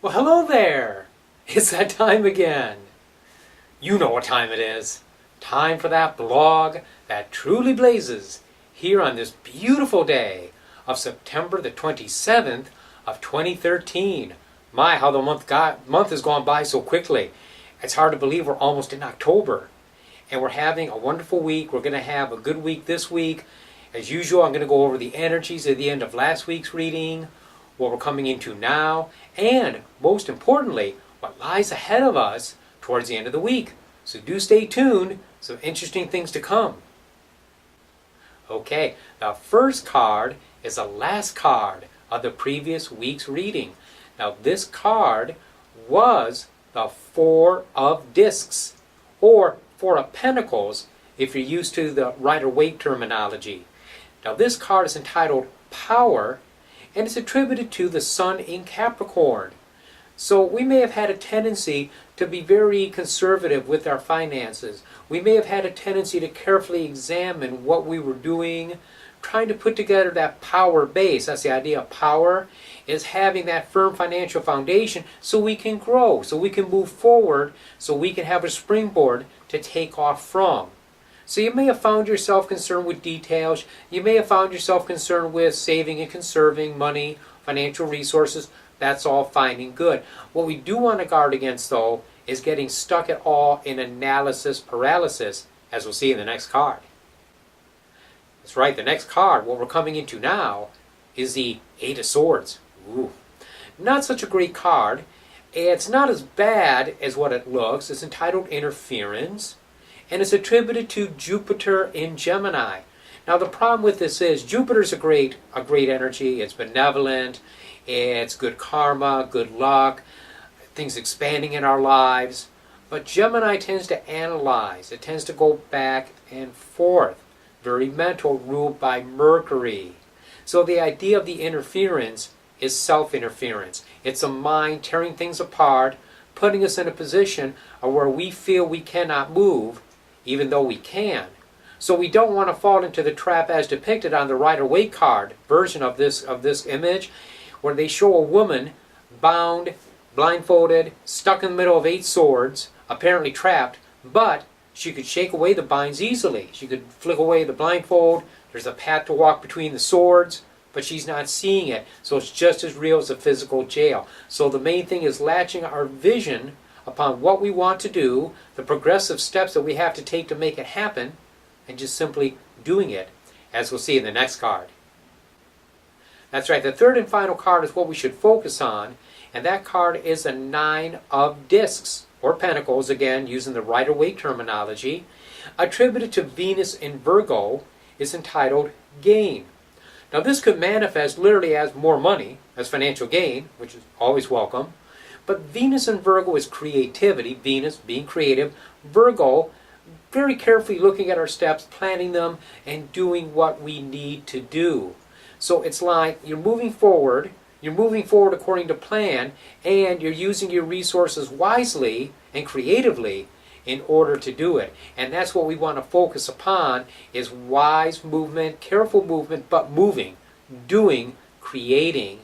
Well, hello there! It's that time again. You know what time it is. Time for that blog that truly blazes here on this beautiful day of September the 27th of 2013. My, how the month has gone by so quickly. It's hard to believe we're almost in October. And we're having a wonderful week. We're going to have a good week this week. As usual, I'm going to go over the energies at the end of last week's reading, what we're coming into now, and most importantly, what lies ahead of us towards the end of the week. So do stay tuned. Some interesting things to come. Okay, the first card is the last card of the previous week's reading. Now this card was the Four of Discs, or Four of Pentacles, if you're used to the Rider-Waite terminology. Now this card is entitled Power, and it's attributed to the Sun in Capricorn. So we may have had a tendency to be very conservative with our finances. We may have had a tendency to carefully examine what we were doing, trying to put together that power base. That's the idea of power, is having that firm financial foundation so we can grow, so we can move forward, so we can have a springboard to take off from. So you may have found yourself concerned with details. You may have found yourself concerned with saving and conserving money, financial resources. That's all fine and good. What we do want to guard against, though, is getting stuck at all in analysis paralysis, as we'll see in the next card. That's right, the next card, what we're coming into now, is the Eight of Swords. Ooh. Not such a great card. It's not as bad as what it looks. It's entitled Interference, and it's attributed to Jupiter in Gemini. Now the problem with this is Jupiter's a great energy. It's benevolent. It's good karma, good luck, things expanding in our lives. But Gemini tends to analyze. It tends to go back and forth. Very mental, ruled by Mercury. So the idea of the interference is self-interference. It's a mind tearing things apart, putting us in a position where we feel we cannot move, even though we can. So we don't want to fall into the trap as depicted on the Rider-Waite card version of this image, where they show a woman bound, blindfolded, stuck in the middle of 8 swords, apparently trapped, but she could shake away the binds easily. She could flick away the blindfold. There's a path to walk between the swords, but she's not seeing it. So it's just as real as a physical jail. So the main thing is latching our vision upon what we want to do, the progressive steps that we have to take to make it happen, and just simply doing it, as we'll see in the next card. That's right, the third and final card is what we should focus on, and that card is the Nine of Discs, or Pentacles, again, using the Rider-Waite terminology, attributed to Venus in Virgo, is entitled Gain. Now this could manifest literally as more money, as financial gain, which is always welcome, but Venus in Virgo is creativity, Venus being creative, Virgo very carefully looking at our steps, planning them, and doing what we need to do. So it's like you're moving forward according to plan, and you're using your resources wisely and creatively in order to do it. And that's what we want to focus upon, is wise movement, careful movement, but moving, doing, creating,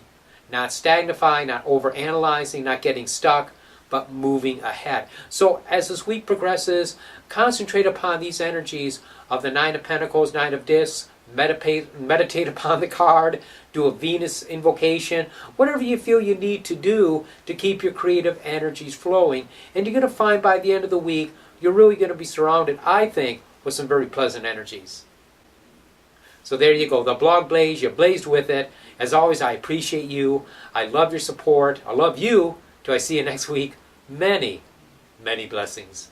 not stagnifying, not overanalyzing, not getting stuck, but moving ahead. So as this week progresses, concentrate upon these energies of the Nine of Pentacles, Nine of Discs, meditate upon the card, do a Venus invocation, whatever you feel you need to do to keep your creative energies flowing. And you're going to find by the end of the week, you're really going to be surrounded, I think, with some very pleasant energies. So there you go, the blog blaze, you blazed with it. As always, I appreciate you. I love your support. I love you. Till I see you next week, many, many blessings.